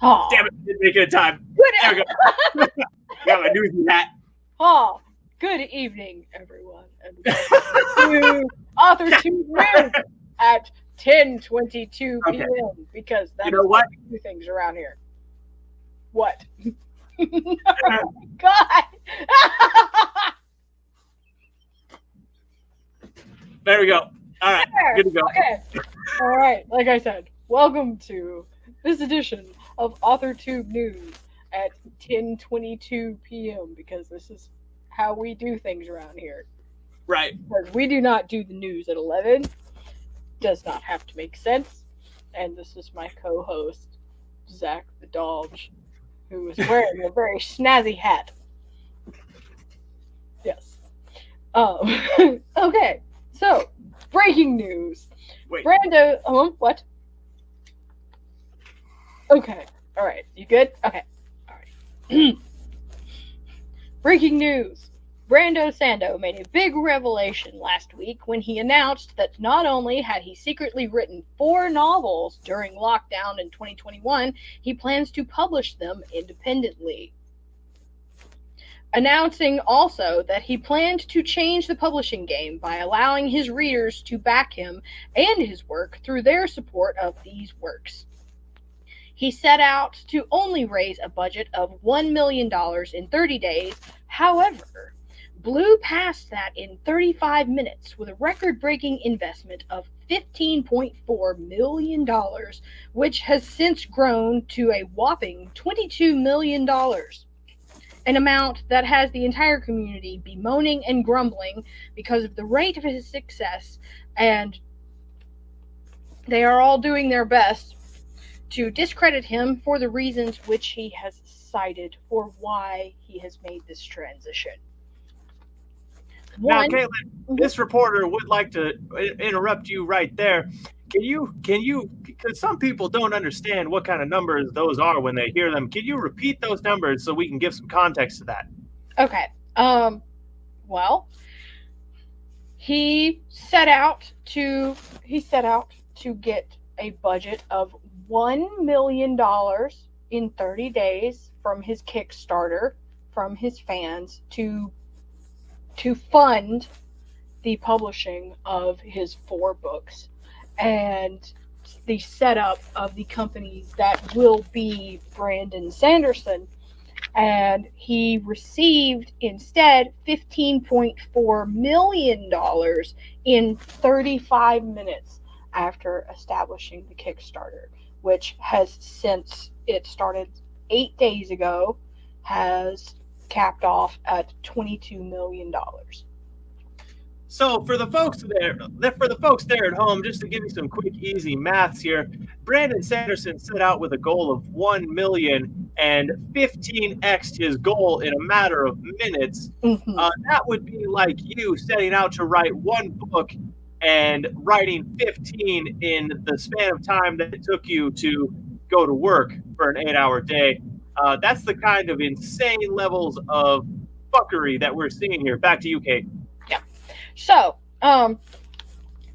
Oh, Damn it, didn't make it in time. good. There we go. Got my newsy hat. Oh, good evening, everyone, and welcome to Authortube News at 10:22 Okay. p.m. because that's You know what? how we do things around here. What? Oh, God. There we go. All right, good to go. Okay. All right. Like I said, welcome to this edition of Authortube News at 10:22 p.m. because this is how we do things around here. Right. Because we do not do the news at 11. Does not have to make sense. And this is my co-host, Zach the Dodge, who is wearing a very snazzy hat. Yes. Okay. So, breaking news. Wait. Brando. What? Okay. All right. You good? Okay. All right. Breaking news. Brando Sando made a big revelation last week when he announced that not only had he secretly written 4 novels during lockdown in 2021, he plans to publish them independently. Announcing also that he planned to change the publishing game by allowing his readers to back him and his work through their support of these works. He set out to only raise a budget of $1 million in 30 days. However, blew past that in 35 minutes with a record-breaking investment of $15.4 million, which has since grown to a whopping $22 million. An amount that has the entire community bemoaning and grumbling because of the rate of his success, and they are all doing their best to discredit him for the reasons which he has cited for why he has made this transition. Now, Caitlin, this reporter would like to interrupt you right there. Can you, because some people don't understand what kind of numbers those are when they hear them. Can you repeat those numbers so we can give some context to that? Okay. Well, he set out to get a budget of $1 million in 30 days from his Kickstarter, from his fans, to fund the publishing of his 4 books and the setup of the companies that will be Brandon Sanderson. And he received instead $15.4 million in 35 minutes after establishing the Kickstarter, which has, since it started 8 days ago, has capped off at $22 million. So for the folks there at home, just to give you some quick, easy maths here, Brandon Sanderson set out with a goal of 1 million and 15x'd his goal in a matter of minutes. Mm-hmm. That would be like you setting out to write 1 book and writing 15 in the span of time that it took you to go to work for an 8-hour day. That's the kind of insane levels of fuckery that we're seeing here. Back to you, Kate. Yeah. So,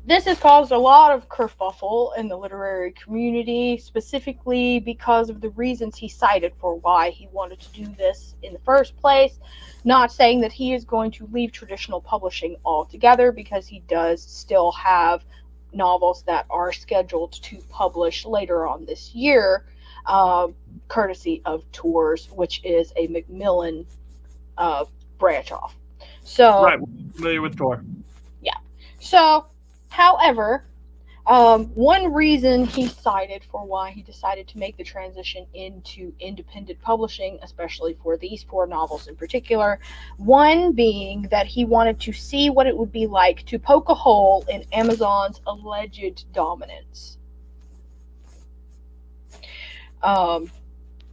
this has caused a lot of kerfuffle in the literary community, specifically because of the reasons he cited for why he wanted to do this in the first place. Not saying that he is going to leave traditional publishing altogether, because he does still have novels that are scheduled to publish later on this year, courtesy of Tours, which is a Macmillan branch off. So, right, we're familiar with Tor. Yeah. So, however, one reason he cited for why he decided to make the transition into independent publishing, especially for these 4 novels in particular, one being that he wanted to see what it would be like to poke a hole in Amazon's alleged dominance.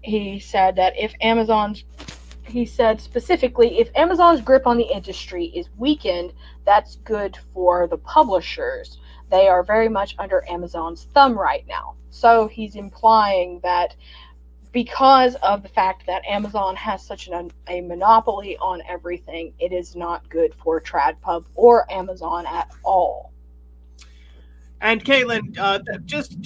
He said that if Amazon's grip on the industry is weakened, that's good for the publishers. They are very much under Amazon's thumb right now. So he's implying that because of the fact that Amazon has such a monopoly on everything, it is not good for TradPub or Amazon at all. And Caitlin, just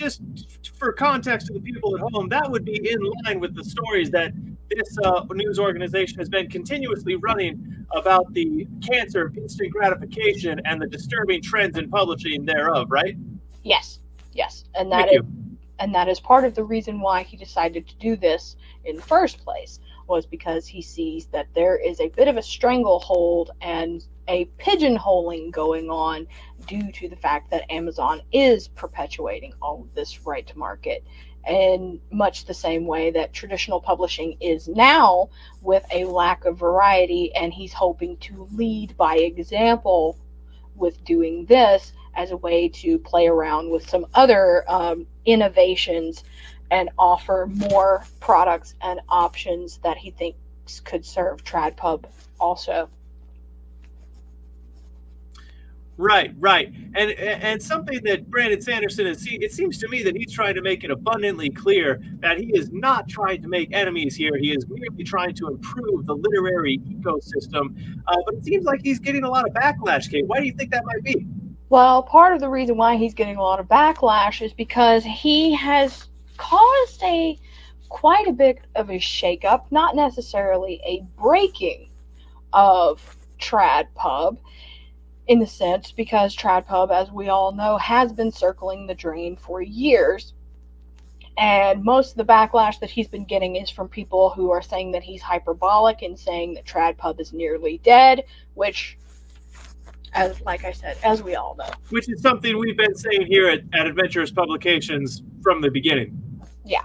for context to the people at home, that would be in line with the stories that this news organization has been continuously running about the cancer of instant gratification and the disturbing trends in publishing thereof, right? Yes, yes, Thank you. and that is part of the reason why he decided to do this in the first place, was because he sees that there is a bit of a stranglehold and a pigeonholing going on due to the fact that Amazon is perpetuating all of this right to market in much the same way that traditional publishing is now, with a lack of variety, and he's hoping to lead by example with doing this as a way to play around with some other innovations and offer more products and options that he thinks could serve TradPub also. Right. And something that Brandon Sanderson has seen, it seems to me that he's trying to make it abundantly clear that he is not trying to make enemies here. He is merely trying to improve the literary ecosystem. But it seems like he's getting a lot of backlash, Kate. Why do you think that might be? Well, part of the reason why he's getting a lot of backlash is because he has caused quite a bit of a shakeup, not necessarily a breaking of TradPub, in the sense because TradPub, as we all know, has been circling the drain for years. And most of the backlash that he's been getting is from people who are saying that he's hyperbolic and saying that TradPub is nearly dead, which, like I said, as we all know. Which is something we've been saying here at Adventurous Publications from the beginning. Yeah.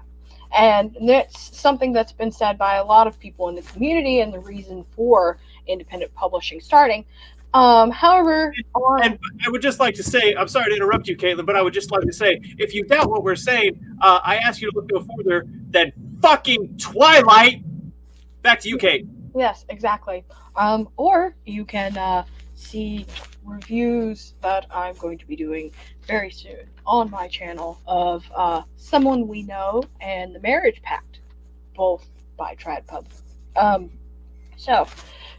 And that's something that's been said by a lot of people in the community and the reason for independent publishing starting. However, and I would just like to say, I'm sorry to interrupt you, Caitlin, but I would just like to say, if you doubt what we're saying, I ask you to look no further than fucking Twilight. Back to you, Kate. Yes, exactly. Or you can see reviews that I'm going to be doing very soon on my channel of Someone We Know and The Marriage Pact, both by TradPub. So,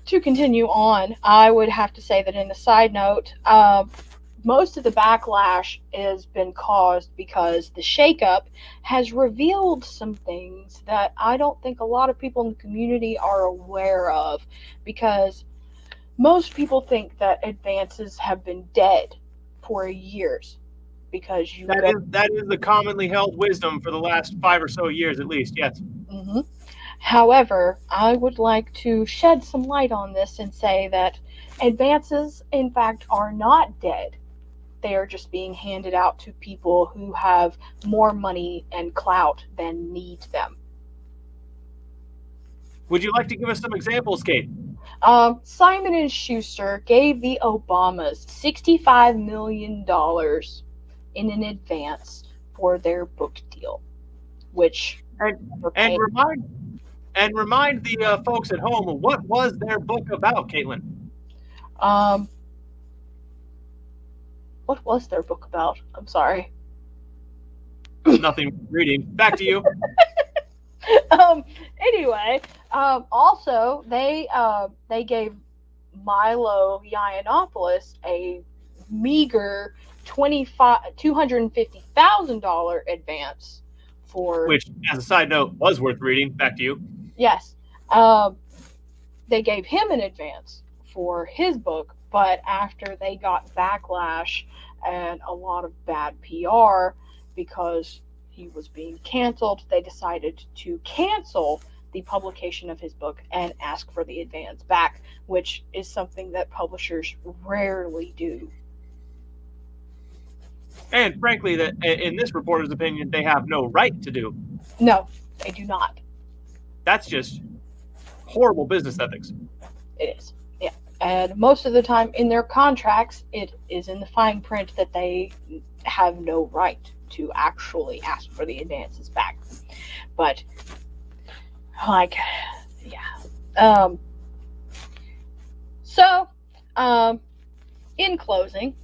to continue on, I would have to say that in a side note, most of the backlash has been caused because the shakeup has revealed some things that I don't think a lot of people in the community are aware of, because most people think that advances have been dead for years. Because that is the commonly held wisdom for the last 5 or so years, at least, yes. Mm-hmm. However, I would like to shed some light on this and say that advances, in fact, are not dead. They are just being handed out to people who have more money and clout than need them. Would you like to give us some examples, Kate? Simon & Schuster gave the Obamas $65 million in an advance for their book deal, which and remind the folks at home, what was their book about, Caitlin? What was their book about? I'm sorry. Nothing reading. Back to you. Anyway, also they gave Milo Yiannopoulos a meager $250,000 advance for, which, as a side note, was worth reading. Back to you. Yes. They gave him an advance for his book, but after they got backlash and a lot of bad PR because he was being canceled, they decided to cancel the publication of his book and ask for the advance back, which is something that publishers rarely do. And frankly, that in this reporter's opinion, they have no right to do. No, they do not. That's just horrible business ethics. It is, yeah. And most of the time in their contracts, it is in the fine print that they have no right to actually ask for the advances back. But, like, yeah. So, in closing,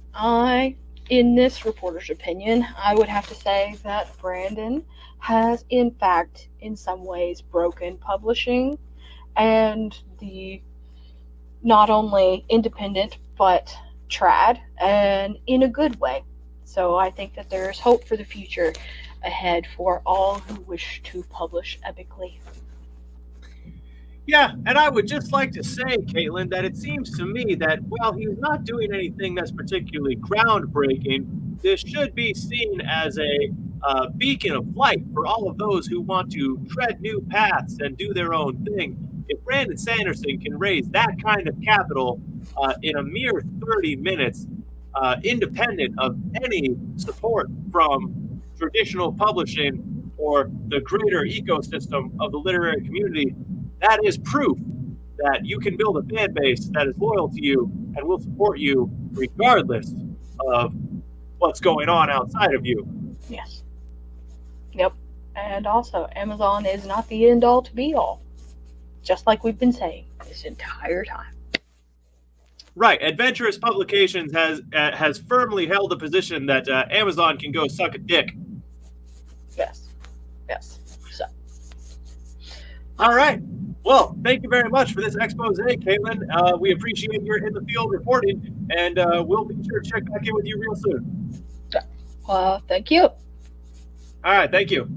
in this reporter's opinion, I would have to say that Brandon has, in fact, in some ways, broken publishing and the not only independent but trad, and in a good way. So I think that there is hope for the future ahead for all who wish to publish epically. Yeah, and I would just like to say, Caitlin, that it seems to me that while he's not doing anything that's particularly groundbreaking, this should be seen as a beacon of light for all of those who want to tread new paths and do their own thing. If Brandon Sanderson can raise that kind of capital in a mere 30 minutes, independent of any support from traditional publishing or the greater ecosystem of the literary community, that is proof that you can build a fan base that is loyal to you and will support you regardless of what's going on outside of you. Yes. Yep. And also, Amazon is not the end all to be all. Just like we've been saying this entire time. Right. Adventurous Publications has firmly held the position that Amazon can go suck a dick. Yes. Yes. So. All right. Well, thank you very much for this expose, Caitlin. We appreciate your in the field reporting, and we'll be sure to check back in with you real soon. Thank you. All right. Thank you.